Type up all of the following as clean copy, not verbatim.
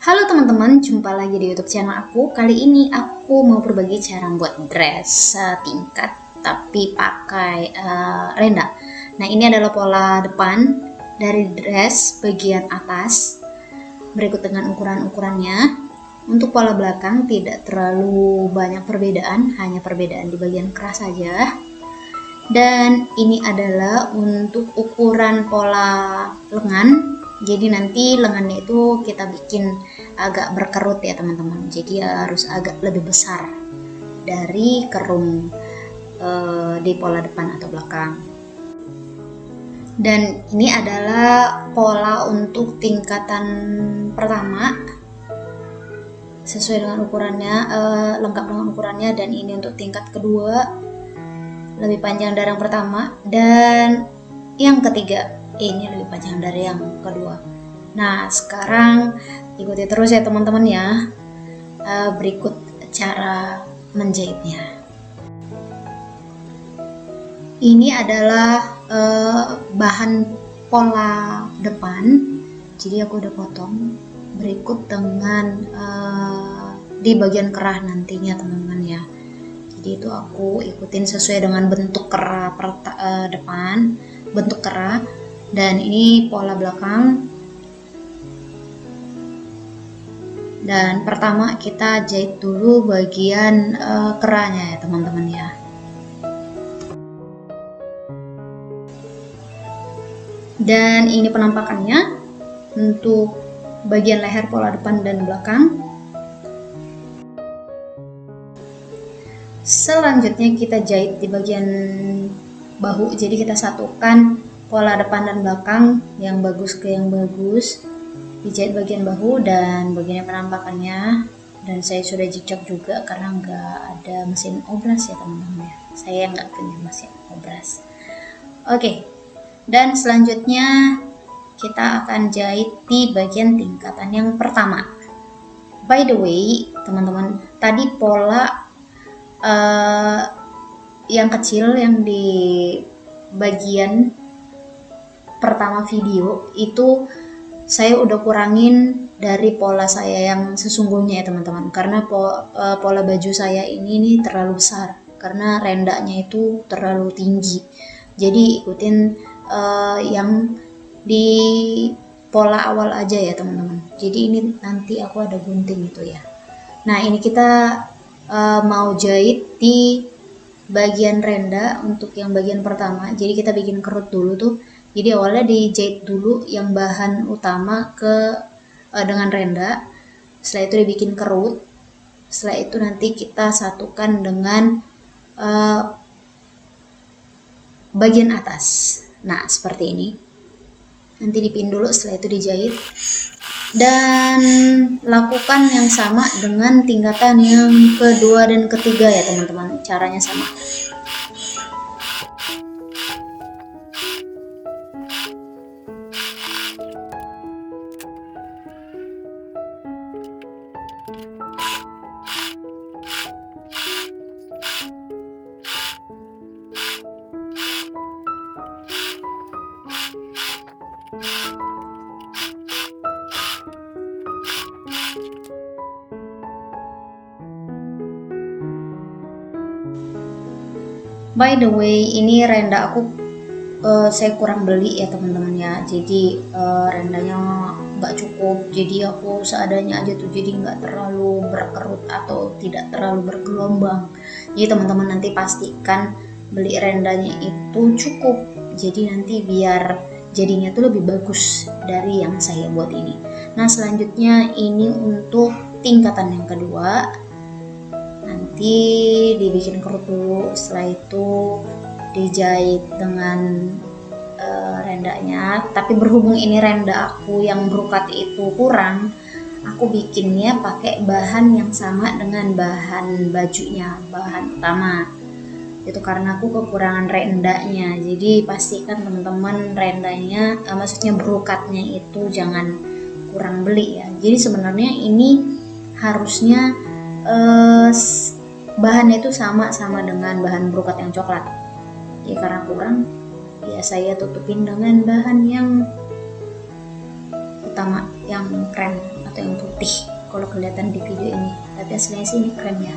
Halo teman-teman, jumpa lagi di YouTube channel aku. Kali ini aku mau berbagi cara buat dress tingkat tapi pakai renda. Nah, ini adalah pola depan dari dress bagian atas berikut dengan ukuran-ukurannya. Untuk pola belakang tidak terlalu banyak perbedaan, hanya perbedaan di bagian keras saja. Dan ini adalah untuk ukuran pola lengan. Jadi nanti lengannya itu kita bikin agak berkerut ya teman-teman. Jadi harus agak lebih besar dari kerung di pola depan atau belakang. Dan ini adalah pola untuk tingkatan pertama sesuai dengan ukurannya, lengkap dengan ukurannya. Dan ini untuk tingkat kedua, lebih panjang dari yang pertama, dan yang ketiga ini lebih panjang dari yang kedua. Nah, sekarang ikuti terus ya teman-teman ya. Berikut cara menjahitnya. Ini adalah bahan pola depan. Jadi aku udah potong. Berikut dengan di bagian kerah nantinya teman-teman ya. Jadi itu aku ikutin sesuai dengan bentuk kerah depan, bentuk kerah. Dan ini pola belakang. Dan pertama kita jahit dulu bagian kerahnya ya teman-teman ya. Dan ini penampakannya untuk bagian leher pola depan dan belakang. Selanjutnya kita jahit di bagian bahu. Jadi kita satukan pola depan dan belakang yang bagus ke yang bagus, dijahit bagian bahu dan bagian penampakannya. Dan saya sudah jicok juga karena nggak ada mesin obras ya teman-teman ya, saya nggak punya mesin obras. Oke, dan selanjutnya kita akan jahit di bagian tingkatan yang pertama. By the way teman-teman, tadi pola yang kecil yang di bagian pertama video itu saya udah kurangin dari pola saya yang sesungguhnya ya teman-teman, karena pola baju saya ini terlalu besar karena rendanya itu terlalu tinggi. Jadi ikutin yang di pola awal aja ya teman-teman. Jadi ini nanti aku ada gunting itu ya. Nah, ini kita mau jahit di bagian renda untuk yang bagian pertama. Jadi kita bikin kerut dulu tuh. Jadi awalnya dijahit dulu yang bahan utama dengan renda. Setelah itu dibikin kerut. Setelah itu nanti kita satukan dengan bagian atas. Nah, seperti ini. Nanti dipin dulu, setelah itu dijahit. Dan lakukan yang sama dengan tingkatan yang kedua dan ketiga ya teman-teman. Caranya sama. By the way, ini renda aku saya kurang beli ya teman-teman ya. Jadi rendanya nggak cukup. Jadi aku seadanya aja tuh. Jadi nggak terlalu berkerut atau tidak terlalu bergelombang. Jadi teman-teman nanti pastikan beli rendanya itu cukup. Jadi nanti biar jadinya tuh lebih bagus dari yang saya buat ini. Nah, selanjutnya ini untuk tingkatan yang kedua. Nanti dibikin kerut dulu, setelah itu dijahit dengan rendanya. Tapi berhubung ini renda aku yang brokat itu kurang, aku bikinnya pakai bahan yang sama dengan bahan bajunya, bahan utama. Itu karena aku kekurangan rendanya. Jadi pastikan teman-teman rendanya, maksudnya brokatnya itu jangan kurang beli ya. Jadi sebenarnya ini harusnya bahannya itu sama dengan bahan brokat yang coklat. Ya karena kurang, ya saya tutupin dengan bahan yang utama, yang yang krem atau yang putih kalau kelihatan di video ini, tapi aslinya sih ini krem ya.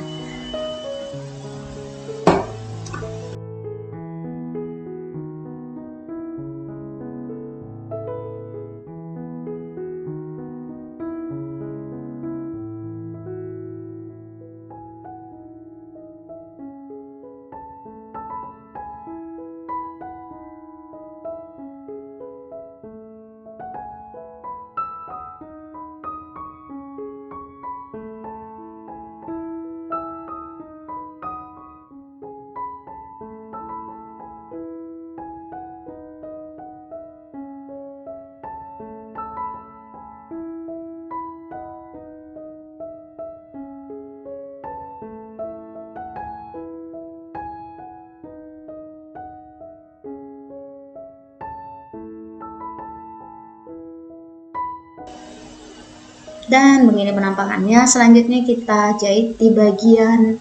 Dan begini penampakannya. Selanjutnya kita jahit di bagian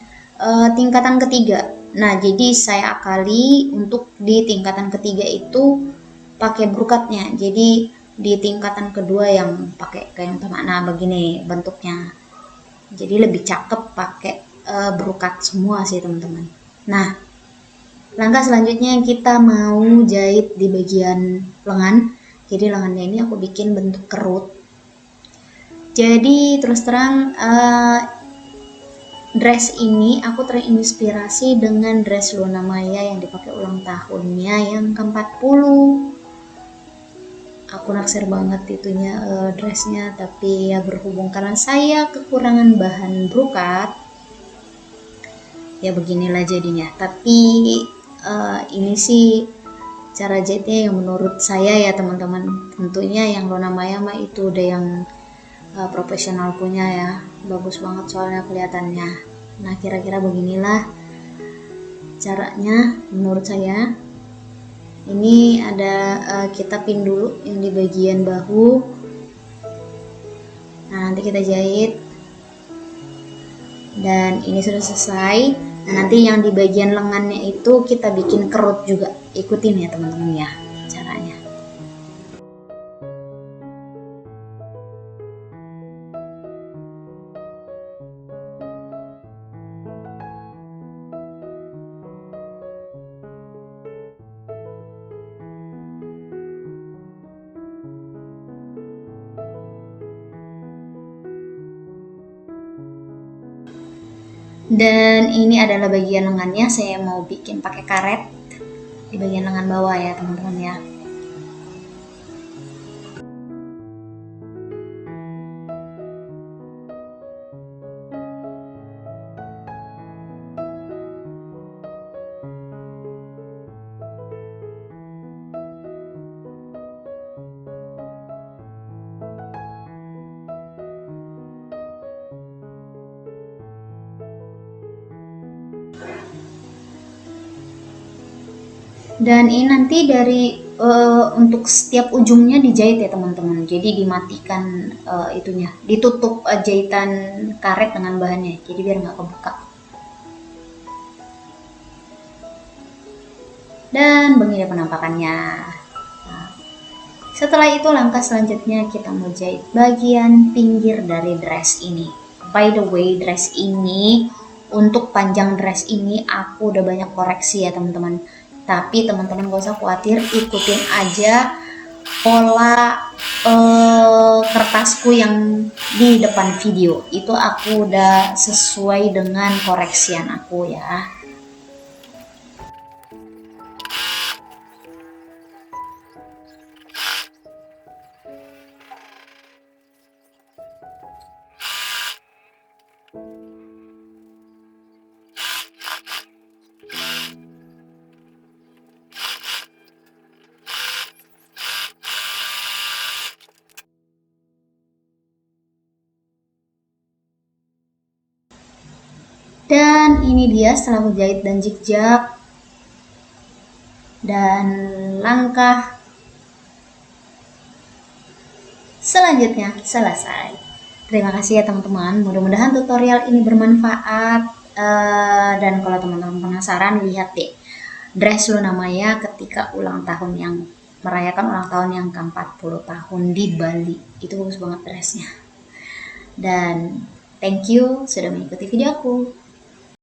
tingkatan ketiga. Nah, jadi saya akali untuk di tingkatan ketiga itu pakai brokatnya. Jadi di tingkatan kedua yang pakai kain tamak. Nah, begini bentuknya. Jadi lebih cakep pakai brokat semua sih teman-teman. Nah, langkah selanjutnya kita mau jahit di bagian lengan. Jadi lengannya ini aku bikin bentuk kerut. Jadi terus terang dress ini aku terinspirasi dengan dress Luna Maya yang dipakai ulang tahunnya yang ke-40. Aku naksir banget itunya dressnya, tapi ya berhubung karena saya kekurangan bahan brokat, ya beginilah jadinya. Tapi ini sih cara jahitnya yang menurut saya ya teman-teman. Tentunya yang Luna Maya mah itu udah yang profesional punya ya, bagus banget soalnya kelihatannya. Nah, kira-kira beginilah caranya menurut saya. Ini ada kita pin dulu yang di bagian bahu. Nah, nanti kita jahit. Dan ini sudah selesai. Nah, nanti yang di bagian lengannya itu kita bikin kerut juga. Ikutin ya teman-teman ya caranya. Dan ini adalah bagian lengannya, saya mau bikin pakai karet di bagian lengan bawah ya teman-teman ya. Dan ini nanti dari untuk setiap ujungnya dijahit ya teman-teman. Jadi dimatikan itunya, ditutup jahitan karet dengan bahannya. Jadi biar nggak kebuka. Dan begini penampakannya. Nah, setelah itu langkah selanjutnya kita mau jahit bagian pinggir dari dress ini. By the way, dress ini untuk panjang dress ini aku udah banyak koreksi ya teman-teman. Tapi teman-teman gak usah khawatir, ikutin aja pola kertasku yang di depan video. Itu aku udah sesuai dengan koreksian aku ya. Dan ini dia setelah aku jahit dan zigzag. Dan langkah selanjutnya selesai. Terima kasih ya teman-teman. Mudah-mudahan tutorial ini bermanfaat. Dan kalau teman-teman penasaran, lihat deh dress Luna Maya ketika ulang tahun yang merayakan ulang tahun yang ke-40 tahun di Bali. Itu bagus banget dressnya. Dan thank you sudah mengikuti video aku.